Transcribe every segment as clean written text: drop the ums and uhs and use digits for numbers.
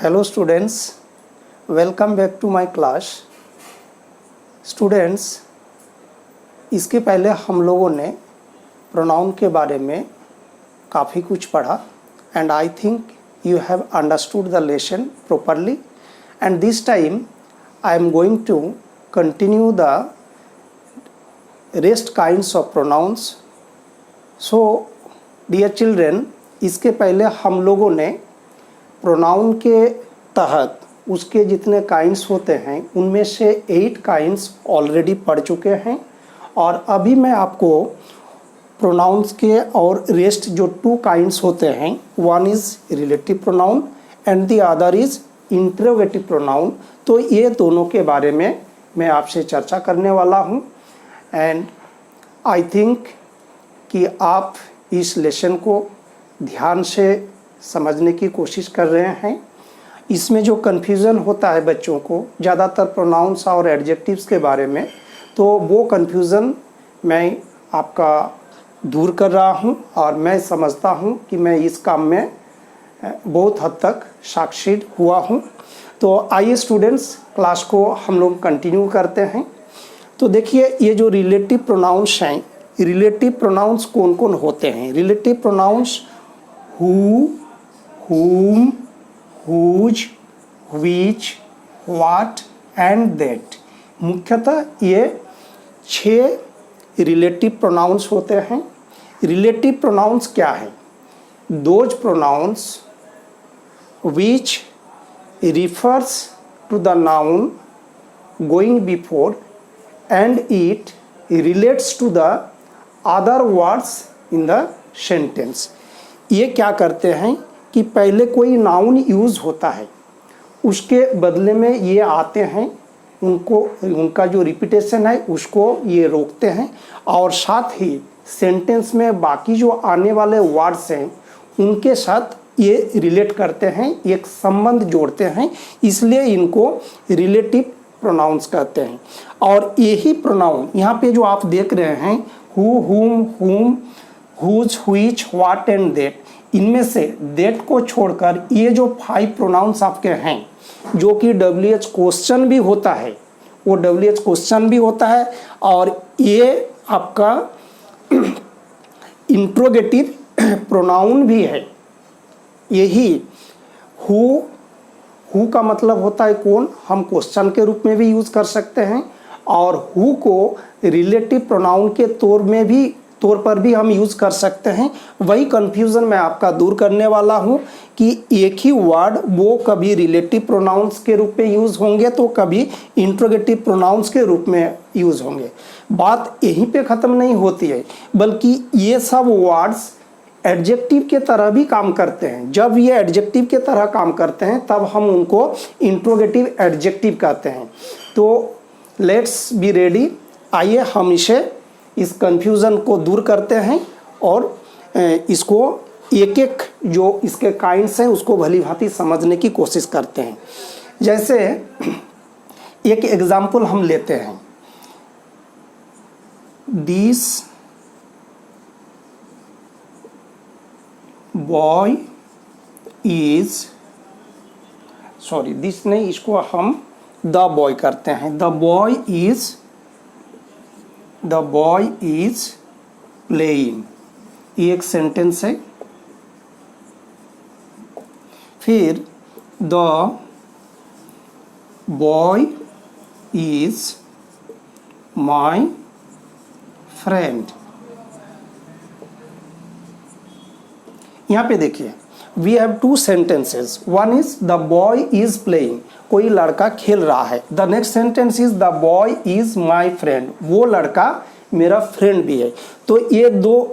Hello students, welcome back to my class. Students, इसके पहले हम लोगों ने प्रोनाउन के बारे में काफ़ी कुछ पढ़ा and I think you have understood the lesson properly and this time I am going to continue the rest kinds of pronouns. So dear children, इसके पहले हम लोगों ने प्रोनाउन के तहत उसके जितने काइंड्स होते हैं उनमें से 8 काइंड्स ऑलरेडी पढ़ चुके हैं और अभी मैं आपको प्रोनाउंस के और रेस्ट जो 2 काइंड्स होते हैं, one is relative pronoun and the other is interrogative pronoun, तो ये दोनों के बारे में मैं आपसे चर्चा करने वाला हूँ। एंड आई थिंक कि आप इस लेसन को ध्यान से समझने की कोशिश कर रहे हैं। इसमें जो कन्फ्यूज़न होता है बच्चों को ज़्यादातर प्रोनाउंस और एडजेक्टिव्स के बारे में, तो वो कन्फ्यूज़न मैं आपका दूर कर रहा हूं और मैं समझता हूं कि मैं इस काम में बहुत हद तक सक्सीड हुआ हूं। तो आइए स्टूडेंट्स, क्लास को हम लोग कंटिन्यू करते हैं। तो देखिए, ये जो रिलेटिव प्रोनाउंस हैं, रिलेटिव प्रोनाउंस कौन कौन होते हैं? Relative pronouns who, whom, whose, which, what and that। मुख्यतः ये 6 रिलेटिव प्रोनाउंस होते हैं। रिलेटिव प्रोनाउंस क्या है? Those pronouns which refers to the noun going before and it relates to the other words in the sentence। ये क्या करते हैं कि पहले कोई नाउन यूज़ होता है, उसके बदले में ये आते हैं, उनका जो रिपीटेशन है उसको ये रोकते हैं और साथ ही सेंटेंस में बाकी जो आने वाले वर्ड्स हैं उनके साथ ये रिलेट करते हैं, एक संबंध जोड़ते हैं, इसलिए इनको रिलेटिव प्रोनाउंस कहते हैं। और यही प्रोनाउन यहाँ पे जो आप देख रहे हैं, who, whom, whose, which, what and that, इनमें से दैट को छोड़कर ये जो 5 प्रोनाउंस आपके हैं, जो कि WH क्वेश्चन भी होता है, वो WH क्वेश्चन भी होता है और ये आपका इंट्रोगेटिव प्रोनाउन भी है। यही हु का मतलब होता है कौन, हम क्वेश्चन के रूप में भी यूज़ कर सकते हैं और हु को रिलेटिव प्रोनाउन के तौर पर भी हम यूज़ कर सकते हैं। वही कन्फ्यूज़न मैं आपका दूर करने वाला हूँ कि एक ही वर्ड वो कभी रिलेटिव प्रोनाउंस के रूप में यूज़ होंगे तो कभी इंट्रोगेटिव प्रोनाउंस के रूप में यूज़ होंगे। बात यहीं पे ख़त्म नहीं होती है, बल्कि ये सब वर्ड्स एडजेक्टिव के तरह भी काम करते हैं। जब ये एडजेक्टिव के तरह काम करते हैं तब हम उनको इंट्रोगेटिव एडजेक्टिव कहते हैं। तो लेट्स बी रेडी, आइए हम इस कन्फ्यूज़न को दूर करते हैं और इसको एक एक जो इसके काइंड्स हैं उसको भली भांति समझने की कोशिश करते हैं। जैसे एक एग्जाम्पल हम लेते हैं, this boy is, sorry this नहीं, इसको हम द बॉय करते हैं। द बॉय इज प्लेइंग, ये एक सेंटेंस है। फिर the boy is my friend. यहाँ पे देखिए, we have 2 sentences, one is the boy is playing, कोई लड़का खेल रहा है। The next sentence is the boy is my friend, वो लड़का मेरा फ्रेंड भी है। तो ये 2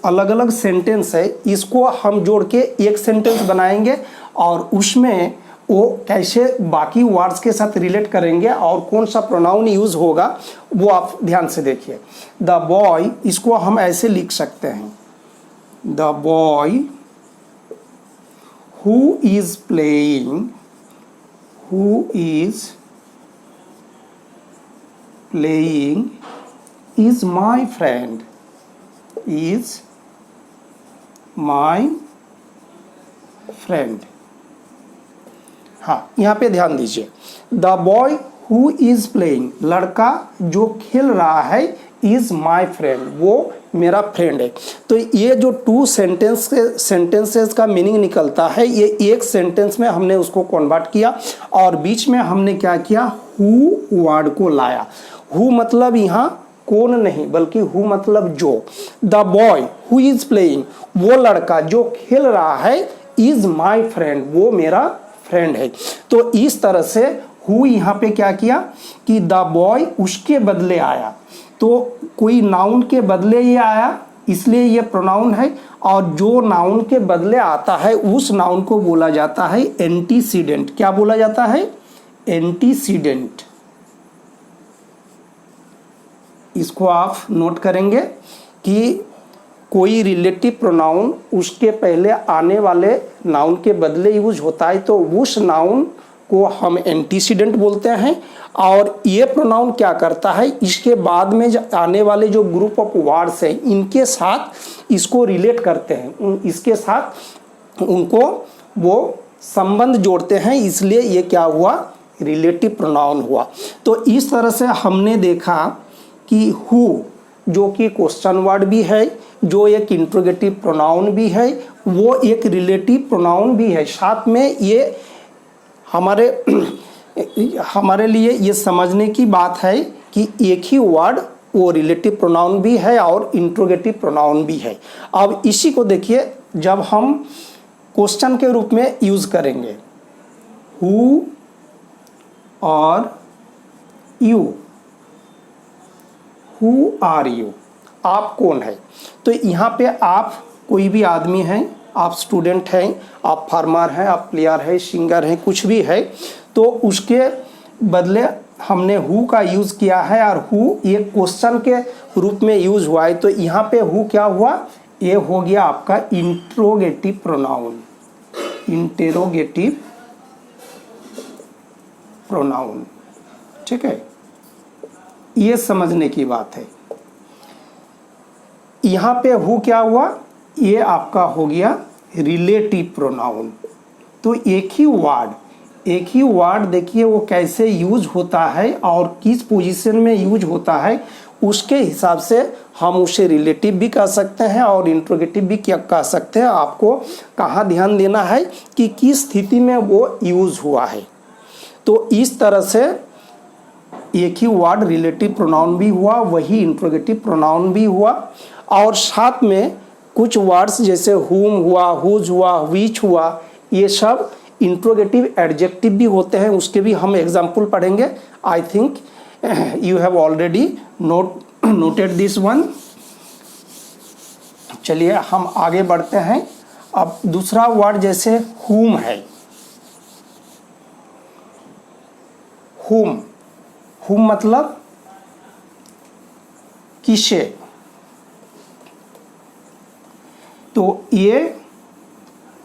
अलग अलग सेंटेंस है, इसको हम जोड़ के एक सेंटेंस बनाएंगे और उसमें वो कैसे बाकी वर्ड्स के साथ रिलेट करेंगे और कौन सा प्रोनाउन यूज होगा वो आप ध्यान से देखिए। द बॉय, इसको हम ऐसे लिख सकते हैं, the boy who is playing is my friend, is my friend। हाँ, यहाँ पे ध्यान दीजिए, the boy who is playing, लड़का जो खेल रहा है, इज माई फ्रेंड, वो मेरा फ्रेंड है। तो ये जो टू सेंटेंसेस का मीनिंग निकलता है, ये एक सेंटेंस में हमने उसको कन्वर्ट किया और बीच में हमने क्या किया, हु वर्ड को लाया। हु मतलब यहाँ कौन नहीं, बल्कि हु मतलब जो। The boy who is playing, वो लड़का जो खेल रहा है, इज माई फ्रेंड, वो मेरा फ्रेंड है। तो इस तरह से हु यहाँ पे क्या किया कि द बॉय उसके बदले आया, तो कोई नाउन के बदले ये आया, इसलिए ये प्रोनाउन है। और जो नाउन के बदले आता है उस नाउन को बोला जाता है एंटीसीडेंट। क्या बोला जाता है? एंटीसीडेंट। इसको आप नोट करेंगे कि कोई रिलेटिव प्रोनाउन उसके पहले आने वाले नाउन के बदले यूज होता है तो उस नाउन को हम एंटीसीडेंट बोलते हैं। और ये प्रोनाउन क्या करता है, इसके बाद में आने वाले जो ग्रुप ऑफ वर्ड्स हैं इनके साथ इसको रिलेट करते हैं, इसके साथ उनको वो संबंध जोड़ते हैं, इसलिए ये क्या हुआ, रिलेटिव प्रोनाउन हुआ। तो इस तरह से हमने देखा कि हु जो कि क्वेश्चन वर्ड भी है, जो एक इंट्रोगेटिव प्रोनाउन भी है, वो एक रिलेटिव प्रोनाउन भी है। साथ में ये हमारे लिए ये समझने की बात है कि एक ही वर्ड वो रिलेटिव प्रोनाउन भी है और इंट्रोगेटिव प्रोनाउन भी है। अब इसी को देखिए, जब हम क्वेश्चन के रूप में यूज करेंगे, हु और यू, हु आर यू, आप कौन है। तो यहाँ पे आप कोई भी आदमी हैं, आप स्टूडेंट हैं, आप फार्मर हैं, आप प्लेयर हैं, सिंगर हैं, कुछ भी है, तो उसके बदले हमने हु का यूज़ किया है और हु ये क्वेश्चन के रूप में यूज हुआ है। तो यहाँ पे हु क्या हुआ, ये हो गया आपका इंट्रोगेटिव प्रोनाउन, इंटेरोगेटिव प्रोनाउन। ठीक है, ये समझने की बात है। यहाँ पे हु क्या हुआ, ये आपका हो गया रिलेटिव प्रोनाउन। तो एक ही वर्ड देखिए वो कैसे यूज होता है और किस पोजीशन में यूज होता है, उसके हिसाब से हम उसे रिलेटिव भी कह सकते हैं और इंट्रोगेटिव भी क्या कह सकते हैं। आपको कहाँ ध्यान देना है कि किस स्थिति में वो यूज हुआ है। तो इस तरह से एक ही वर्ड रिलेटिव प्रोनाउन भी हुआ, वही इंट्रोगेटिव प्रोनाउन भी हुआ। और साथ में कुछ वर्ड्स जैसे हुम हुआ, हुज हुआ, विच हुआ, ये सब इंट्रोगेटिव एडजेक्टिव भी होते हैं, उसके भी हम एग्जाम्पल पढ़ेंगे। आई think you have already noted this one. चलिए हम आगे बढ़ते हैं। अब दूसरा वर्ड जैसे हुम है, हुम मतलब किसे। तो ये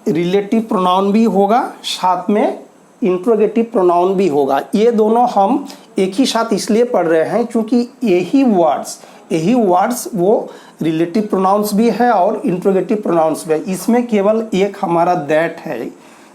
रिलेटिव प्रोनाउन भी होगा, साथ में इंट्रोगेटिव प्रोनाउन भी होगा। ये दोनों हम एक ही साथ इसलिए पढ़ रहे हैं क्योंकि यही वर्ड्स वो रिलेटिव प्रोनाउंस भी है और इंट्रोगेटिव प्रोनाउंस भी है। इसमें केवल एक हमारा दैट है,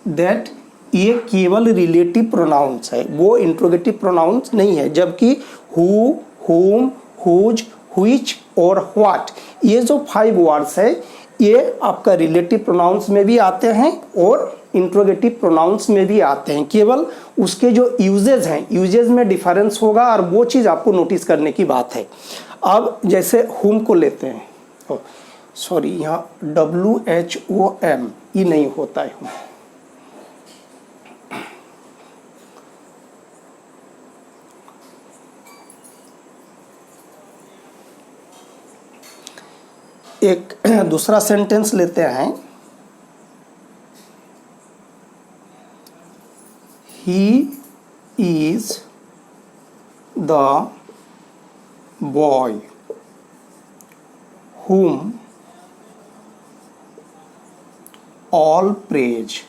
दैट ये केवल रिलेटिव प्रोनाउंस है, वो इंट्रोगेटिव प्रोनाउंस नहीं है। जबकि हु, हुम, हुज, व्हिच और व्हाट, ये जो 5 वर्ड्स है ये आपका रिलेटिव प्रोनाउंस में भी आते हैं और इंट्रोगेटिव प्रोनाउंस में भी आते हैं। केवल उसके जो यूजेज हैं, यूजेज में डिफरेंस होगा और वो चीज़ आपको नोटिस करने की बात है। अब जैसे हुम को लेते हैं, सॉरी यहाँ WHOM ये नहीं होता है। हुम एक दूसरा सेंटेंस लेते हैं, he is the boy whom all praise.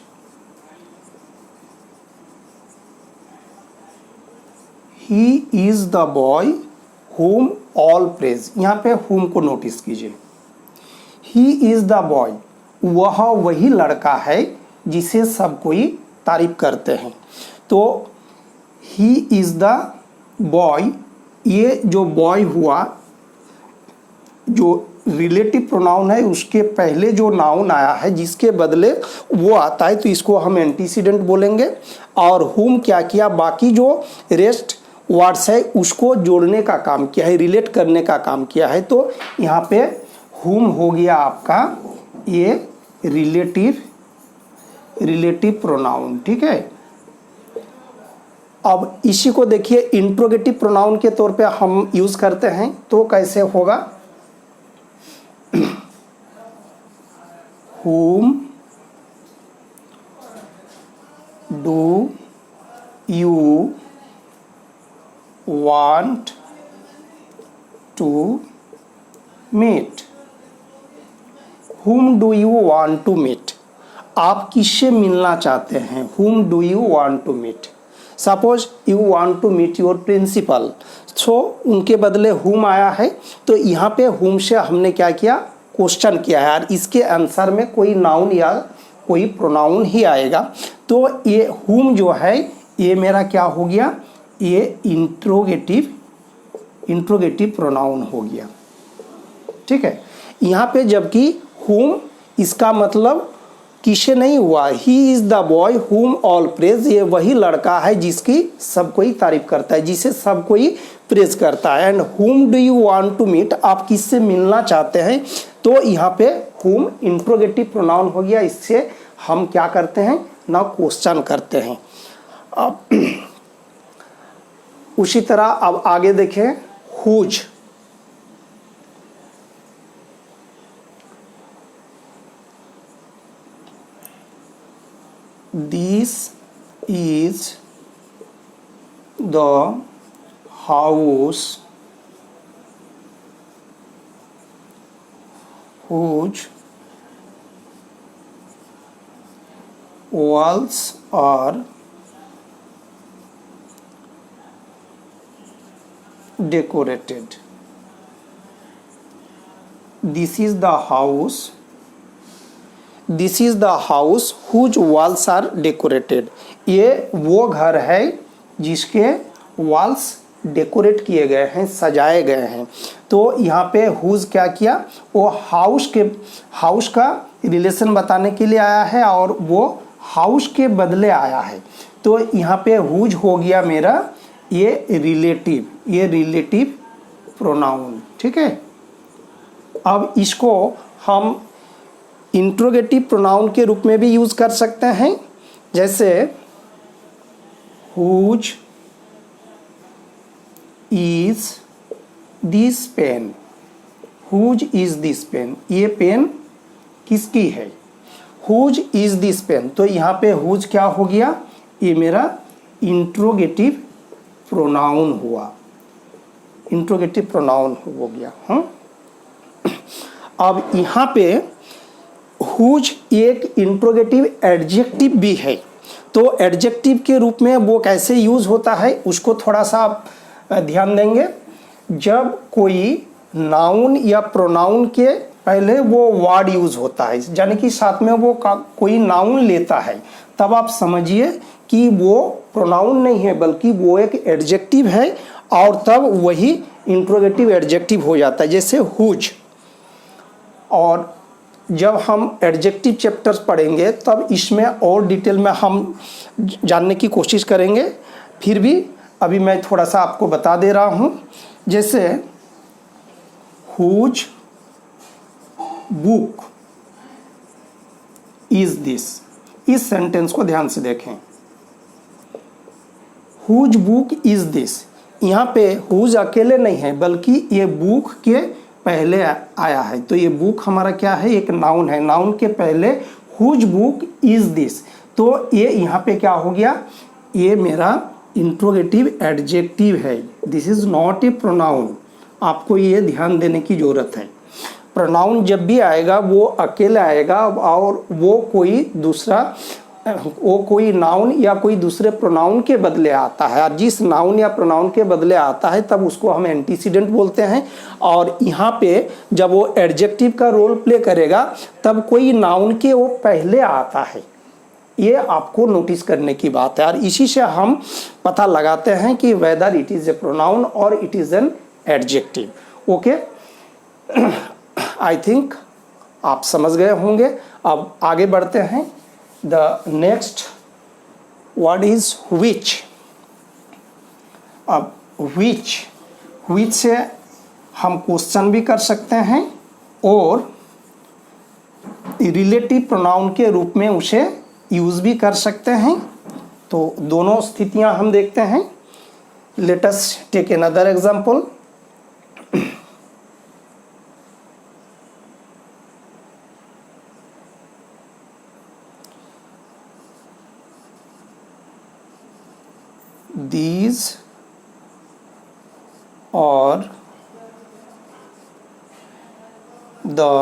He is the boy whom all praise. यहाँ पे whom को नोटिस कीजिए। He is the boy, वह वही लड़का है जिसे सब कोई तारीफ करते हैं। तो ही इज़ द बॉय, ये जो बॉय हुआ, जो रिलेटिव प्रोनाउन है उसके पहले जो नाउन आया है जिसके बदले वो आता है तो इसको हम एंटीसीडेंट बोलेंगे। और हुम क्या किया, बाकी जो रेस्ट वर्ड्स है उसको जोड़ने का काम किया है, रिलेट करने का काम किया है। तो यहाँ पे हुम हो गया आपका ये रिलेटिव प्रोनाउन, ठीक है। अब इसी को देखिए इंट्रोगेटिव प्रोनाउन के तौर पे हम यूज करते हैं, तो कैसे होगा, whom do you want to meet? whom do you want to meet? आप किससे मिलना चाहते हैं? whom do you want to meet? Suppose you want to meet your principal, सो उनके बदले whom आया है, तो यहाँ पे whom से हमने क्या किया, क्वेश्चन किया है, और इसके आंसर में कोई नाउन या कोई प्रोनाउन ही आएगा। तो ये whom जो है ये मेरा क्या हो गया, ये इंट्रोगेटिव प्रोनाउन हो गया, ठीक है। यहाँ पे जबकि whom इसका मतलब किसे नहीं हुआ, he is the boy whom all praise, ये वही लड़का है जिसकी सब कोई तारीफ करता है, जिसे सब कोई प्रेज करता है। And whom do you want to meet, आप किससे मिलना चाहते हैं, तो यहाँ पे whom इंट्रोगेटिव प्रोनाउन हो गया, इससे हम क्या करते हैं ना, क्वेश्चन करते हैं। अब उसी तरह अब आगे देखें whose, this is the house whose walls are decorated. This is the house whose walls are decorated. ये वो घर है जिसके वॉल्स डेकोरेट किए गए हैं, सजाए गए हैं। तो यहाँ पे हुज क्या किया, वो हाउस का रिलेशन बताने के लिए आया है और वो हाउस के बदले आया है। तो यहाँ पे हुज हो गया मेरा ये रिलेटिव प्रोनाउन, ठीक है। अब इसको हम इंट्रोगेटिव प्रोनाउन के रूप में भी यूज कर सकते हैं, जैसे whose is this pen, whose is this pen, ये पेन किसकी है, हुज इज दिस पेन। तो यहाँ पे हुज क्या हो गया, ये मेरा इंट्रोगेटिव प्रोनाउन हुआ, इंट्रोगेटिव प्रोनाउन हो गया। अब यहाँ पे हुज एक इंट्रोगेटिव एडजेक्टिव भी है। तो एडजेक्टिव के रूप में वो कैसे यूज होता है उसको थोड़ा सा आप ध्यान देंगे। जब कोई नाउन या प्रोनाउन के पहले वो वर्ड यूज होता है, यानी कि साथ में वो कोई नाउन लेता है, तब आप समझिए कि वो प्रोनाउन नहीं है बल्कि वो एक एडजेक्टिव है, और तब वही इंट्रोगेटिव एडजेक्टिव हो जाता है, जैसे हुज। और जब हम एडजेक्टिव चैप्टर्स पढ़ेंगे तब इसमें और डिटेल में हम जानने की कोशिश करेंगे। फिर भी अभी मैं थोड़ा सा आपको बता दे रहा हूँ, जैसे हुज बुक इज दिस, इस सेंटेंस को ध्यान से देखें। हुज बुक इज दिस, यहाँ पे हुज अकेले नहीं है बल्कि ये बुक के पहले आया है। तो ये बुक हमारा क्या है, एक नाउन है, नाउन के पहले हुज बुक इज दिस। तो ये यहाँ पे क्या हो गया, ये मेरा इंट्रोगेटिव एडजेक्टिव है, this is not a pronoun. आपको ये ध्यान देने की जरूरत है। प्रोनाउन जब भी आएगा वो अकेले आएगा और वो कोई नाउन या कोई दूसरे प्रोनाउन के बदले आता है, और जिस नाउन या प्रोनाउन के बदले आता है तब उसको हम एंटीसीडेंट बोलते हैं। और यहाँ पे जब वो एडजेक्टिव का रोल प्ले करेगा तब कोई नाउन के वो पहले आता है, ये आपको नोटिस करने की बात है और इसी से हम पता लगाते हैं कि whether it is a pronoun और it is an adjective. Okay, I think आप समझ गए होंगे। अब आगे बढ़ते हैं। The next word is which. अब विच से हम क्वेश्चन भी कर सकते हैं और रिलेटिव प्रोनाउन के रूप में उसे यूज़ भी कर सकते हैं। तो दोनों स्थितियां हम देखते हैं। Let us take another example. These are the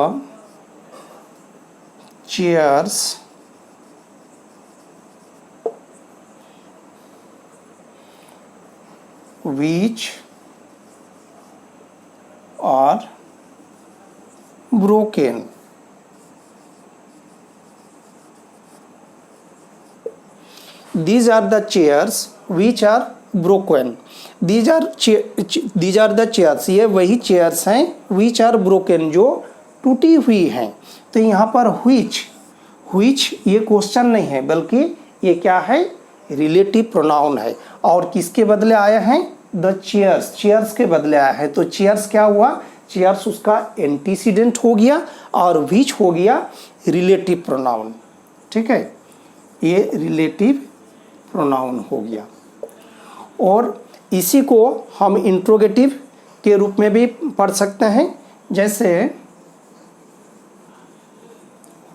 chairs which are broken. These are the chairs which are broken. These are the chairs, ये वही चेयर्स हैं which are broken, जो टूटी हुई हैं। तो यहाँ पर which ये क्वेश्चन नहीं है बल्कि ये क्या है, रिलेटिव प्रोनाउन है। और किसके बदले आया है, द चेयर्स के बदले आया है। तो चेयर्स क्या हुआ, चेयर्स उसका एंटीसीडेंट हो गया और which हो गया रिलेटिव प्रोनाउन। ठीक है, ये रिलेटिव प्रोनाउन हो गया। और इसी को हम इंट्रोगेटिव के रूप में भी पढ़ सकते हैं, जैसे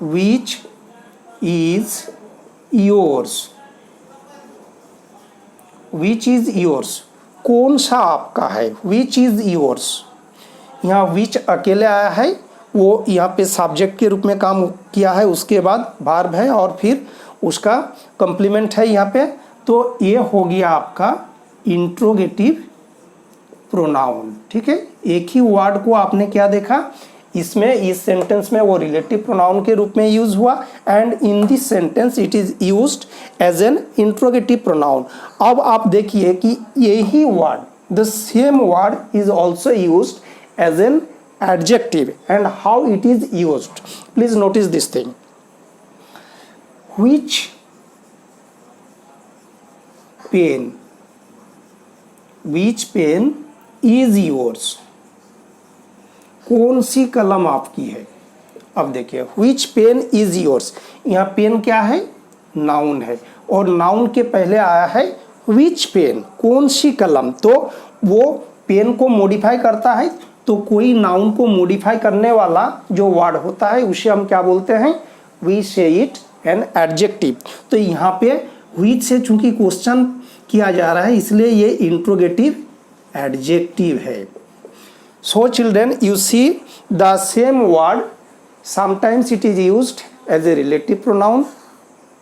which is yours. Which is yours, कौन सा आपका है, विच इज योर्स। यहाँ विच अकेले आया है, वो यहाँ पे सब्जेक्ट के रूप में काम किया है, उसके बाद वर्ब है और फिर उसका कंप्लीमेंट है यहाँ पे। तो ये हो गया आपका इंट्रोगेटिव प्रोनाउन। ठीक है, एक ही वर्ड को आपने क्या देखा, इसमें इस सेंटेंस में वो रिलेटिव प्रोनाउन के रूप में यूज हुआ and in this sentence it is used as an interrogative pronoun. अब आप देखिए कि यही word, the same word is also used as an adjective and how it is used. Please notice this thing. Which pen is yours, कौन सी कलम आपकी है। अब देखिए which pen is yours, यहाँ पेन क्या है, नाउन है और नाउन के पहले आया है which pen, कौन सी कलम। तो वो पेन को मॉडिफाई करता है, तो कोई नाउन को मॉडिफाई करने वाला जो वर्ड होता है उसे हम क्या बोलते हैं, we say it an adjective. तो यहाँ पे which से चूंकि क्वेश्चन किया जा रहा है इसलिए ये इंट्रोगेटिव एडजेक्टिव है। So children, you see the same word, sometimes it is used as a relative pronoun,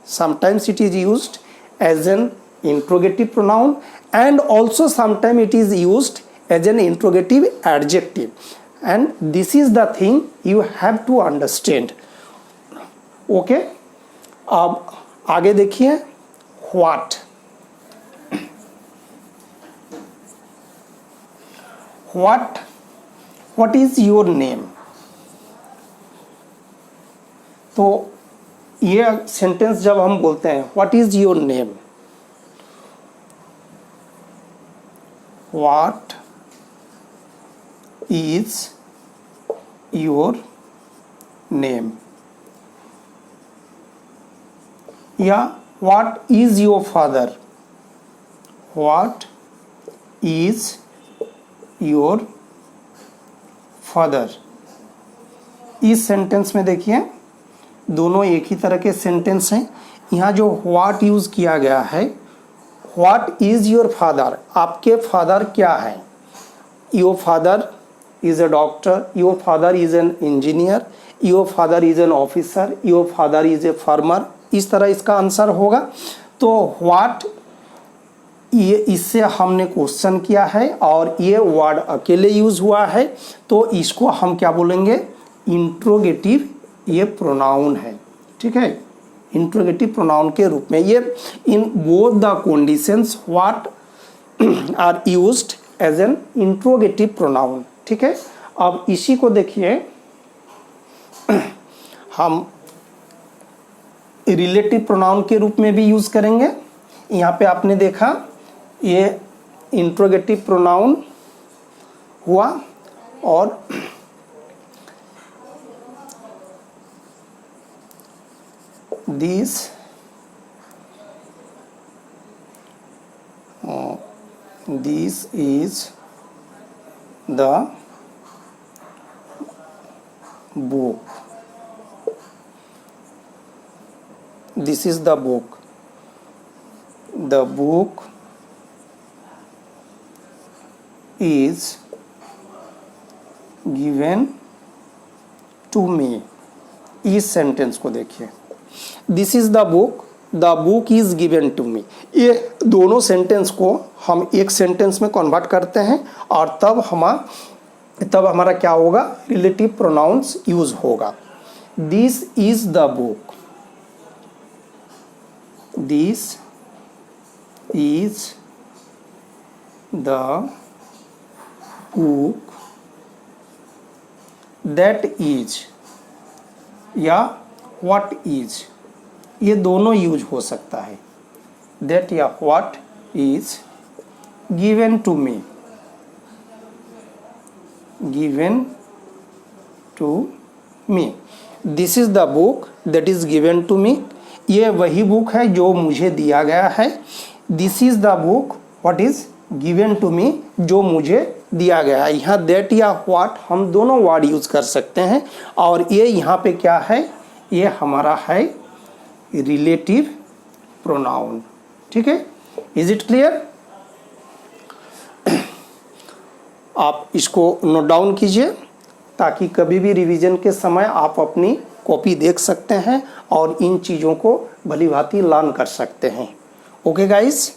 sometimes it is used as an interrogative pronoun and also sometime it is used as an interrogative adjective. And this is the thing you have to understand. Okay, अब आगे देखिए what. What is your name. तो ये sentence जब हम बोलते हैं what is your name, what is your name, या what is your father, what is your father. इस सेंटेंस में देखिए दोनों एक ही तरह के सेंटेंस हैं। यहाँ जो व्हाट यूज़ किया गया है, व्हाट इज योर फादर, आपके फादर क्या है। Your father is a doctor, your father is an engineer, your father is an officer, your father is a farmer, इस तरह इसका आंसर होगा। तो व्हाट, ये इससे हमने क्वेश्चन किया है और ये वर्ड अकेले यूज हुआ है, तो इसको हम क्या बोलेंगे, इंट्रोगेटिव ये प्रोनाउन है। ठीक है, इंट्रोगेटिव प्रोनाउन के रूप में। ये in both the conditions what are used as an interrogative pronoun. ठीक है, अब इसी को देखिए हम रिलेटिव प्रोनाउन के रूप में भी यूज करेंगे। यहाँ पे आपने देखा ये इंट्रोगेटिव प्रोनाउन हुआ और this is the book. This is the book. The book is given to me। इस सेंटेंस को देखिए, this is the book is given to me. ये दोनों सेंटेंस को हम एक सेंटेंस में कन्वर्ट करते हैं और तब हमारा क्या होगा, रिलेटिव प्रोनाउंस यूज होगा। This is the book, this is the book, that is या व्हाट इज, ये दोनों यूज हो सकता है। दैट या what is given to me, given to me. This is the book that is given to me, ये वही बुक है जो मुझे दिया गया है। This is the book what is given to me, जो मुझे दिया गया है। यहाँ दैट या व्हाट हम दोनों वर्ड यूज कर सकते हैं और ये यहाँ पे क्या है, ये हमारा है रिलेटिव प्रोनाउन। ठीक है, इज इट क्लियर? आप इसको नोट डाउन कीजिए ताकि कभी भी रिवीजन के समय आप अपनी कॉपी देख सकते हैं और इन चीज़ों को भली भांति लर्न कर सकते हैं। ओके गाइस,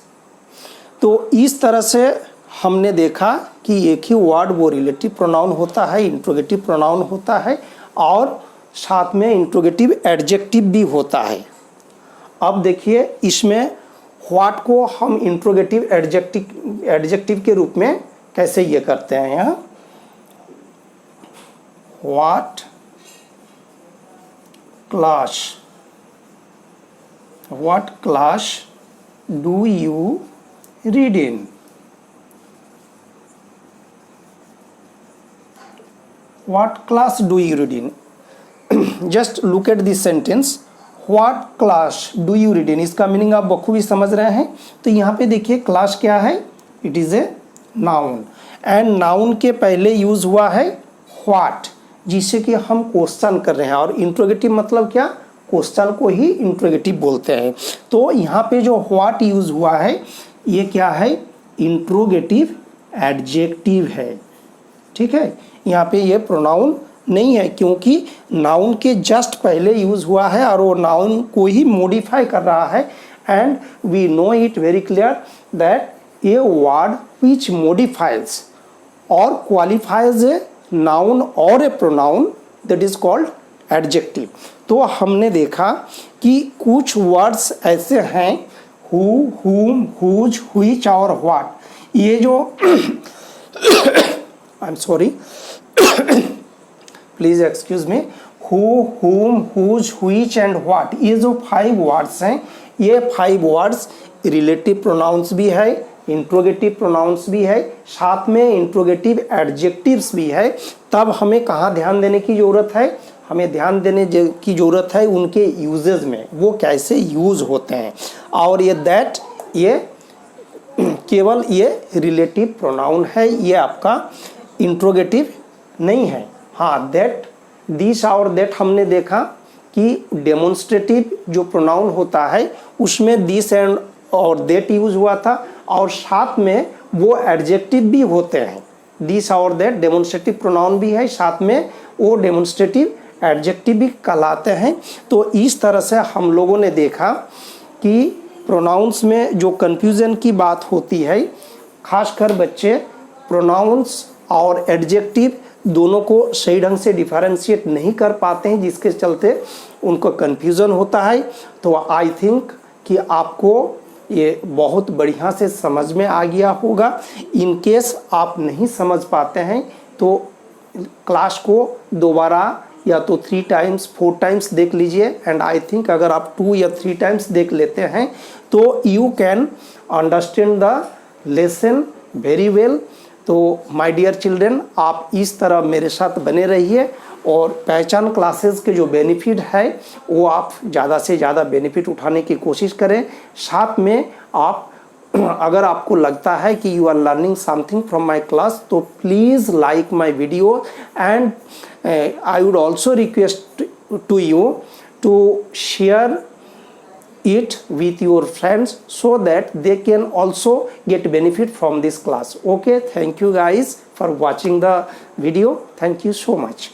तो इस तरह से हमने देखा कि एक ही वर्ड वो रिलेटिव प्रोनाउन होता है, इंट्रोगेटिव प्रोनाउन होता है और साथ में इंट्रोगेटिव एडजेक्टिव भी होता है। अब देखिए इसमें व्हाट को हम इंट्रोगेटिव एडजेक्टिव के रूप में कैसे ये करते हैं। यहाँ what class do you read in, what class do you read in? Just look at this sentence, what class do you read in? इसका मीनिंग आप बखूबी समझ रहे हैं। तो यहाँ पे देखिए क्लास क्या है, it is a noun and noun के पहले यूज हुआ है व्हाट, जिससे कि हम क्वेश्चन कर रहे हैं और इंट्रोगेटिव मतलब क्या, क्वेश्चन को ही इंट्रोगेटिव बोलते हैं। तो यहाँ पे जो व्हाट यूज हुआ है ये क्या है, इंट्रोगेटिव एडजेक्टिव है। ठीक है, यहाँ पे ये प्रोनाउन नहीं है क्योंकि नाउन के जस्ट पहले यूज हुआ है और वो नाउन को ही मॉडिफाई कर रहा है। And we know it very clear that a word which modifies और क्वालिफाइज ए नाउन और a pronoun that is called adjective. तो हमने देखा कि कुछ वर्ड्स ऐसे हैं हु, हुम, हुज, व्हिच और व्हाट, ये जो I am sorry please excuse me, who, whom, whose, which and what, ये जो 5 वर्ड्स हैं, ये 5 वर्ड्स रिलेटिव प्रोनाउंस भी है, इंट्रोगेटिव प्रोनाउंस भी है, साथ में इंट्रोगेटिव एडजेक्टिव्स भी है। तब हमें कहाँ ध्यान देने की ज़रूरत है, हमें ध्यान देने की ज़रूरत है उनके यूजेस में, वो कैसे यूज होते हैं। और ये दैट, ये केवल ये रिलेटिव प्रोनाउन है, ये आपका इंट्रोगेटिव नहीं है। हाँ, दैट, दिस और दैट हमने देखा कि डेमोन्स्ट्रेटिव जो प्रोनाउन होता है उसमें दिस एंड और दैट यूज हुआ था और साथ में वो एडजेक्टिव भी होते हैं। दिस और दैट डेमोन्स्ट्रेटिव प्रोनाउन भी है, साथ में वो डेमोन्स्ट्रेटिव एडजेक्टिव भी कहलाते हैं। तो इस तरह से हम लोगों ने देखा कि प्रोनाउंस में जो कन्फ्यूज़न की बात होती है, खासकर बच्चे प्रोनाउंस और एडजेक्टिव दोनों को सही ढंग से डिफरेंशिएट नहीं कर पाते हैं, जिसके चलते उनको कन्फ्यूज़न होता है। तो आई थिंक कि आपको ये बहुत बढ़िया से समझ में आ गया होगा। इन केस आप नहीं समझ पाते हैं तो क्लास को दोबारा या तो 3 टाइम्स 4 टाइम्स देख लीजिए। एंड आई थिंक अगर आप 2 या 3 टाइम्स देख लेते हैं तो you can understand the lesson very well. तो माय डियर चिल्ड्रन, आप इस तरह मेरे साथ बने रहिए और पहचान क्लासेस के जो बेनिफिट है वो आप ज़्यादा से ज़्यादा बेनिफिट उठाने की कोशिश करें। साथ में आप अगर आपको लगता है कि you are learning something from my class तो please like my video and I would also request to you to share it with your friends so that they can also get benefit from this class. Okay, thank you guys for watching the video. Thank you so much.